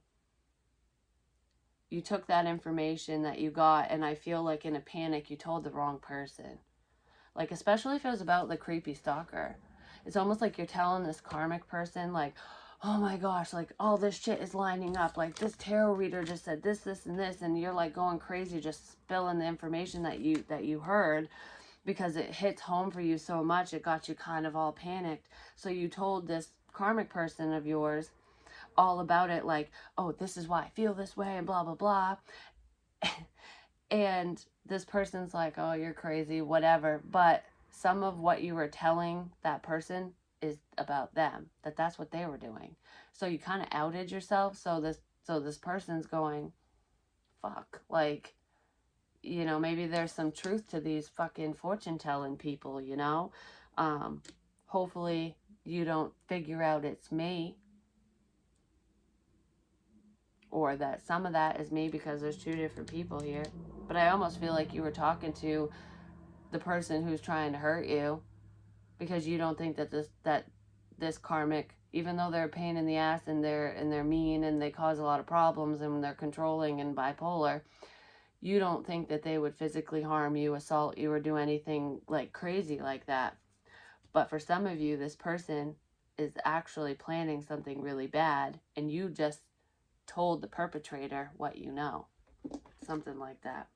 Speaker 1: You took that information that you got, and I feel like in a panic you told the wrong person. Like, especially if it was about the creepy stalker. It's almost like you're telling this karmic person, like, oh my gosh, like, all this shit is lining up. Like, this tarot reader just said this, this, and this. And you're, like, going crazy just spilling the information that you heard, because it hits home for you so much. It got you kind of all panicked. So you told this karmic person of yours all about it, like, oh, this is why I feel this way, and blah, blah, blah. And this person's like, oh, you're crazy, whatever. But some of what you were telling that person is about them, that's what they were doing. So you kind of outed yourself. So this person's going, fuck, like, you know, maybe there's some truth to these fucking fortune telling people, you know. Hopefully you don't figure out it's me, or that some of that is me, because there's two different people here. But I almost feel like you were talking to the person who's trying to hurt you, because you don't think that this karmic, even though they're a pain in the ass and they're mean and they cause a lot of problems and they're controlling and bipolar, you don't think that they would physically harm you, assault you, or do anything like crazy like that. But for some of you, this person is actually planning something really bad, and you just told the perpetrator what you know. Something like that.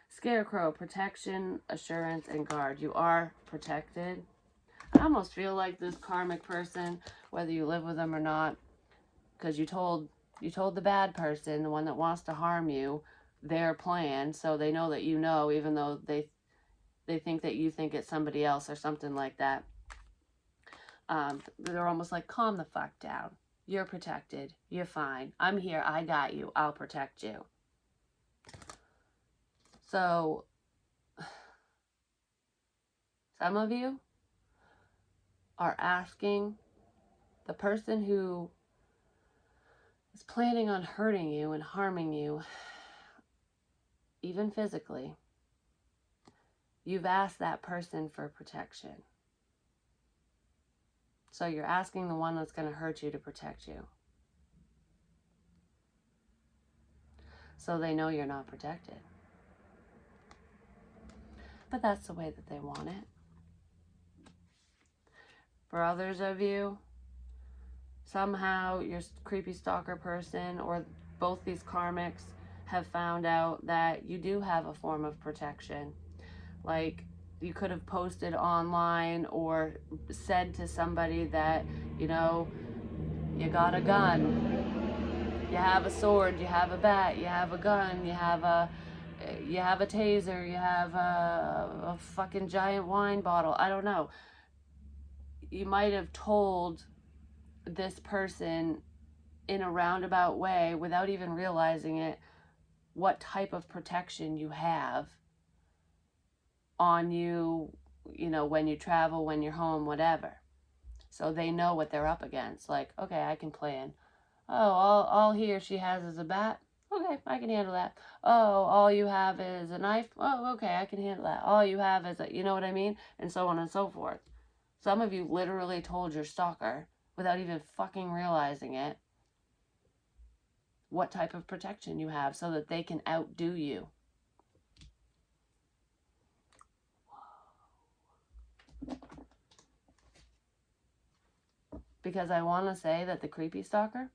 Speaker 1: Scarecrow, protection, assurance, and guard. You are protected. I almost feel like this karmic person, whether you live with them or not, because you told the bad person, the one that wants to harm you, their plan, so they know that you know, even though they think that you think it's somebody else or something like that. They're almost like, calm the fuck down. You're protected. You're fine. I'm here. I got you. I'll protect you. So, some of you are asking the person who is planning on hurting you and harming you, even physically, you've asked that person for protection. So you're asking the one that's going to hurt you to protect you. So they know you're not protected. But that's the way that they want it. For others of you, somehow your creepy stalker person, or both these karmics, have found out that you do have a form of protection. Like, you could have posted online or said to somebody that, you know, you got a gun, you have a sword, you have a bat, you have a gun, you have a taser, you have a fucking giant wine bottle. I don't know. You might have told this person in a roundabout way, without even realizing it, what type of protection you have on you, you know, when you travel, when you're home, whatever. So they know what they're up against. Like, okay, I can plan. Oh, all he or she has is a bat. Okay, I can handle that. Oh, all you have is a knife. Oh, okay, I can handle that. All you have is a, you know what I mean? And so on and so forth. Some of you literally told your stalker, without even fucking realizing it, what type of protection you have, so that they can outdo you. Because I want to say that the creepy stalker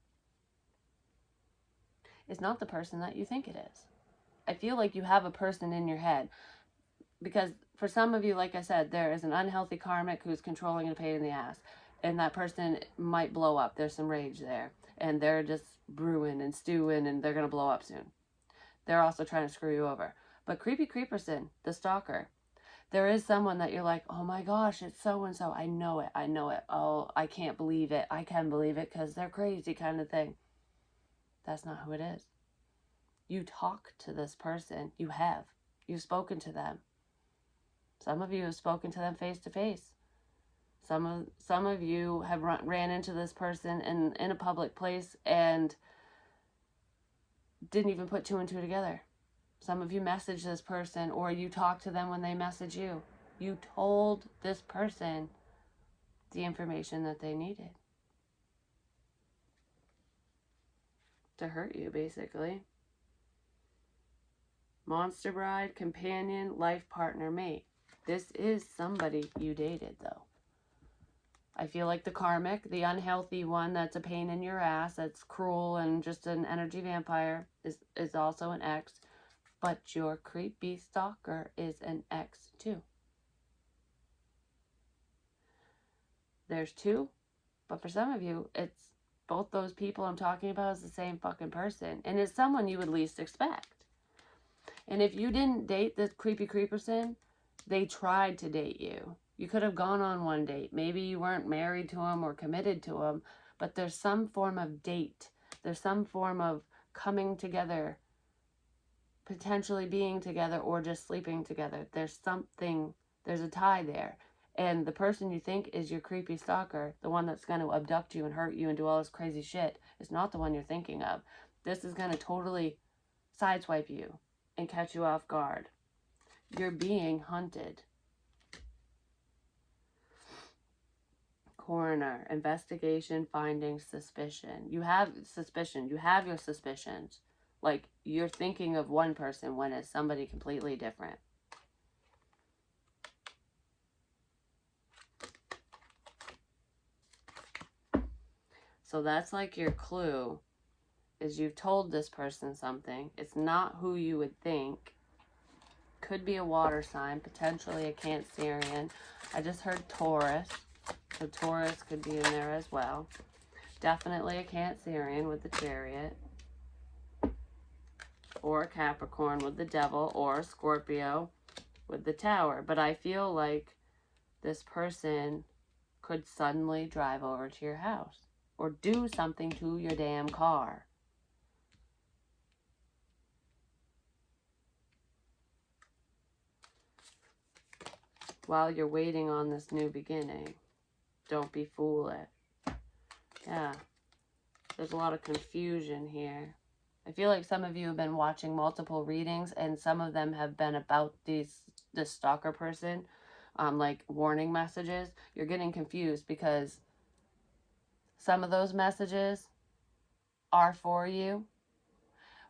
Speaker 1: is not the person that you think it is. I feel like you have a person in your head. Because for some of you, like I said, there is an unhealthy karmic who's controlling and a pain in the ass. And that person might blow up. There's some rage there. And they're just brewing and stewing, and they're going to blow up soon. They're also trying to screw you over. But creepy creeperson, the stalker, there is someone that you're like, oh my gosh, it's so-and-so. I know it. I know it. Oh, I can't believe it. I can believe it because they're crazy, kind of thing. That's not who it is. You talk to this person. You have. You've spoken to them. Some of you have spoken to them face to face. Some of you have ran into this person in a public place and didn't even put two and two together. Some of you messaged this person, or you talked to them when they messaged you. You told this person the information that they needed to hurt you, basically. Monster bride, companion, life partner, mate. This is somebody you dated, though. I feel like the karmic, the unhealthy one that's a pain in your ass, that's cruel and just an energy vampire, is also an ex. But your creepy stalker is an ex too. There's two, but for some of you, it's both those people I'm talking about is the same fucking person. And it's someone you would least expect. And if you didn't date this creepy creeperson, they tried to date you. You could have gone on one date. Maybe you weren't married to him or committed to him, but there's some form of date. There's some form of coming together, potentially being together, or just sleeping together. There's something, there's a tie there. And the person you think is your creepy stalker, the one that's going to abduct you and hurt you and do all this crazy shit, is not the one you're thinking of. This is going to totally sideswipe you and catch you off guard. You're being hunted. Coroner, investigation, findings, suspicion. You have suspicion. You have your suspicions. Like, you're thinking of one person when it's somebody completely different. So that's like your clue, is you've told this person something. It's not who you would think. Could be a water sign, potentially a Cancerian. I just heard Taurus. So Taurus could be in there as well. Definitely a Cancerian with the Chariot. Or a Capricorn with the Devil. Or a Scorpio with the Tower. But I feel like this person could suddenly drive over to your house. Or do something to your damn car. While you're waiting on this new beginning. Don't be foolish. Yeah. There's a lot of confusion here. I feel like some of you have been watching multiple readings, and some of them have been about this stalker person, like warning messages. You're getting confused because some of those messages are for you,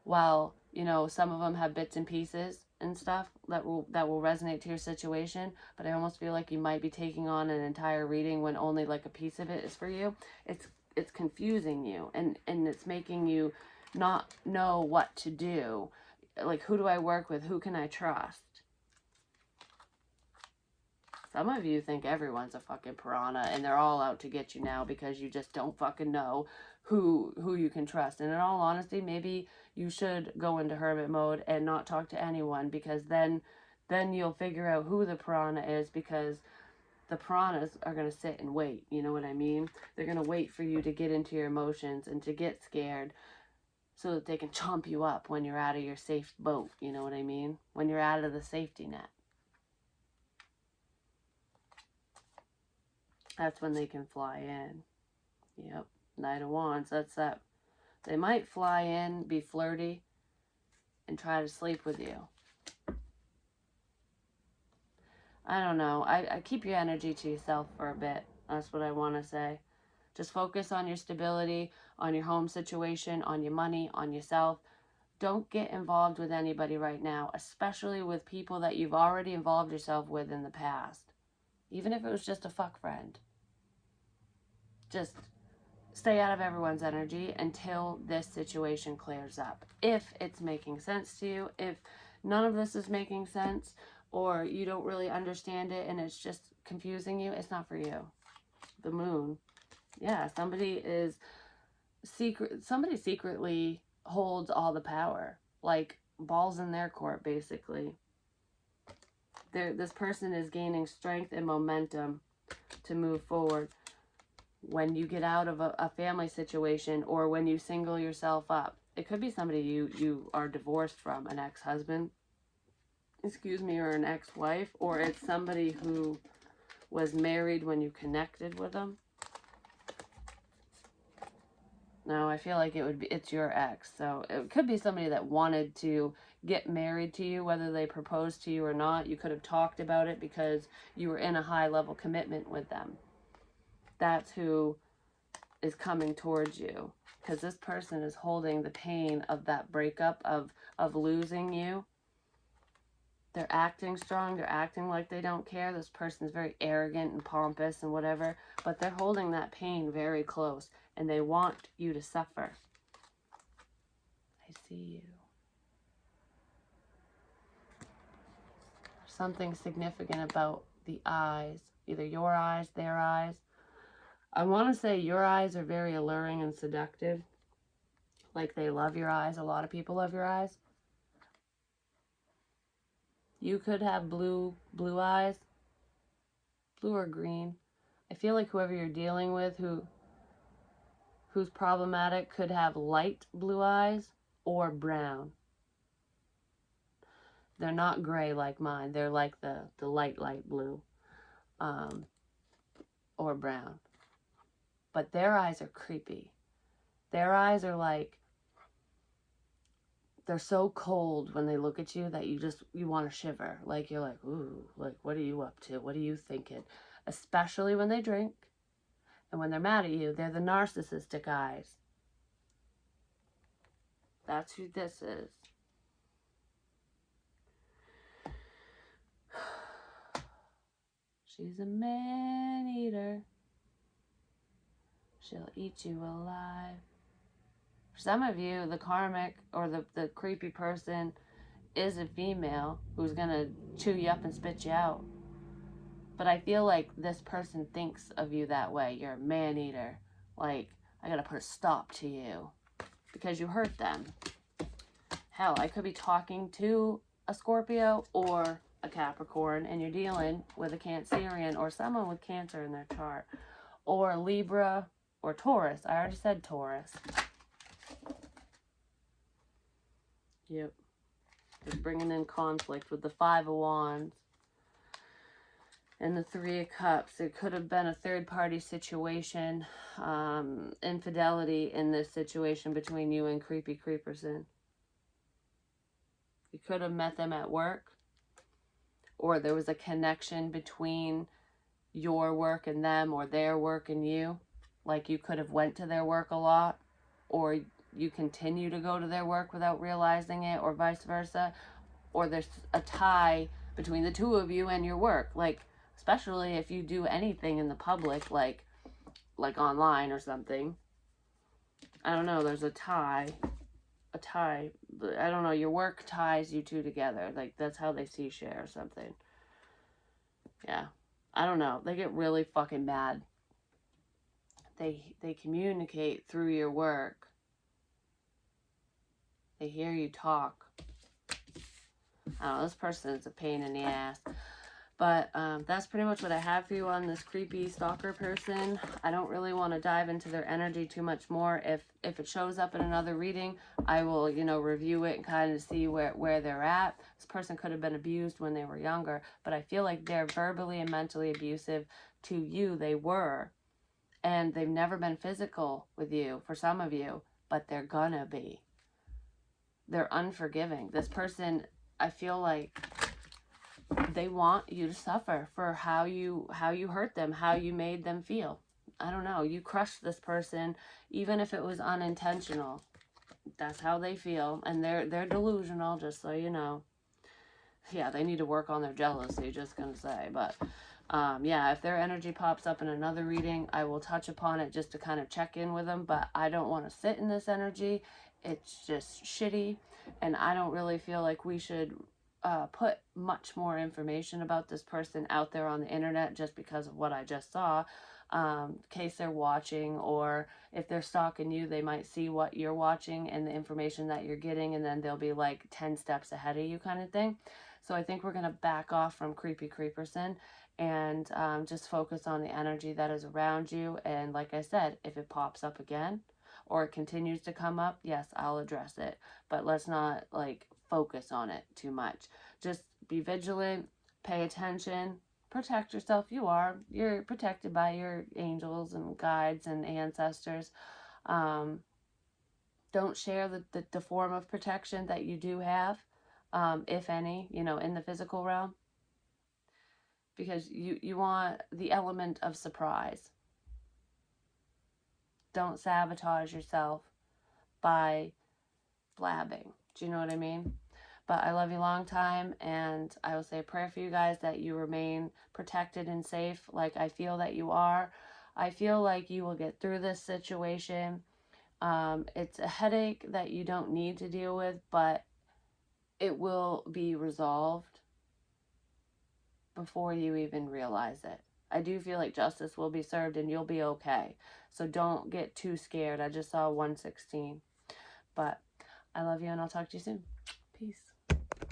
Speaker 1: while, you know, some of them have bits and pieces and stuff that will resonate to your situation. But I almost feel like you might be taking on an entire reading when only like a piece of it is for you. It's confusing you, and it's making you not know what to do. Like, who do I work with? Who can I trust? Some of you think everyone's a fucking piranha and they're all out to get you now because you just don't fucking know who you can trust. And in all honesty, maybe you should go into hermit mode and not talk to anyone, because then you'll figure out who the piranha is, because the piranhas are going to sit and wait. You know what I mean? They're going to wait for you to get into your emotions and to get scared so that they can chomp you up when you're out of your safe boat. You know what I mean? When you're out of the safety net. That's when they can fly in. Yep. Knight of Wands. That's that. They might fly in, be flirty, and try to sleep with you. I don't know. I keep your energy to yourself for a bit. That's what I want to say. Just focus on your stability, on your home situation, on your money, on yourself. Don't get involved with anybody right now, especially with people that you've already involved yourself with in the past. Even if it was just a fuck friend. Just stay out of everyone's energy until this situation clears up. If it's making sense to you, if none of this is making sense, or you don't really understand it and it's just confusing you, it's not for you. The Moon. Yeah, somebody secretly holds all the power. Like, balls in their court, basically. This person is gaining strength and momentum to move forward. When you get out of a family situation, or when you single yourself up, it could be somebody you are divorced from, an ex-husband, excuse me, or an ex-wife, or it's somebody who was married when you connected with them. No, I feel like it's your ex. So it could be somebody that wanted to get married to you, whether they proposed to you or not. You could have talked about it because you were in a high level commitment with them. That's who is coming towards you, because this person is holding the pain of that breakup, of losing you. They're acting strong, they're acting like they don't care. This person's very arrogant and pompous and whatever, but they're holding that pain very close, and they want you to suffer. I see you. Something significant about the eyes, either your eyes, their eyes. I want to say your eyes are very alluring and seductive. Like they love your eyes. A lot of people love your eyes. You could have blue eyes, blue or green. I feel like whoever you're dealing with, who's problematic, could have light blue eyes or brown. They're not gray like mine. They're like the light blue, or brown. But their eyes are creepy. Their eyes are like, they're so cold when they look at you that you want to shiver. Like, you're like, ooh, like, what are you up to? What are you thinking? Especially when they drink. And when they're mad at you, they're the narcissistic eyes. That's who this is. She's a man-eater. She'll eat you alive. For some of you, the karmic or the creepy person is a female who's going to chew you up and spit you out. But I feel like this person thinks of you that way. You're a man-eater. Like, I gotta put a stop to you because you hurt them. Hell, I could be talking to a Scorpio or a Capricorn, and you're dealing with a Cancerian or someone with Cancer in their chart, or Libra or Taurus. I already said Taurus. Yep. Just bringing in conflict with the Five of Wands and the Three of Cups. It could have been a third-party situation, infidelity in this situation between you and creepy creeperson. You could have met them at work, or there was a connection between your work and them, or their work and you. Like you could have went to their work a lot, or you continue to go to their work without realizing it, or vice versa. Or there's a tie between the two of you and your work. Like, especially if you do anything in the public, like online or something. I don't know, there's a tie. I don't know, your work ties you two together. Like, that's how they see shit or something. Yeah. I don't know. They get really fucking mad. They communicate through your work. They hear you talk. I don't know, this person is a pain in the ass. But that's pretty much what I have for you on this creepy stalker person. I don't really want to dive into their energy too much more. If it shows up in another reading, I will, review it and kind of see where they're at. This person could have been abused when they were younger, but I feel like they're verbally and mentally abusive to you. They were. And they've never been physical with you, for some of you, but they're gonna be. They're unforgiving. This person, I feel like they want you to suffer for how you hurt them, how you made them feel. I don't know. You crushed this person, even if it was unintentional. That's how they feel, and they're delusional, just so you know. Yeah, they need to work on their jealousy, just gonna say. But yeah, if their energy pops up in another reading, I will touch upon it just to kind of check in with them. But I don't want to sit in this energy. It's just shitty, and I don't really feel like we should put much more information about this person out there on the internet just because of what I just saw. In case they're watching, or if they're stalking you, they might see what you're watching and the information that you're getting, and then they'll be like 10 steps ahead of you, kind of thing. So I think we're going to back off from creepy creeperson and just focus on the energy that is around you. And like I said, if it pops up again, or it continues to come up, yes, I'll address it. But let's not like focus on it too much. Just be vigilant, pay attention, protect yourself. You're protected by your angels and guides and ancestors. Um, don't share the form of protection that you do have, if any, in the physical realm, because you want the element of surprise. Don't sabotage yourself by blabbing. Do you know what I mean? But I love you long time, and I will say a prayer for you guys that you remain protected and safe like I feel that you are. I feel like you will get through this situation. It's a headache that you don't need to deal with, but it will be resolved before you even realize it. I do feel like justice will be served and you'll be okay. So don't get too scared. I just saw 116. But I love you and I'll talk to you soon. Peace.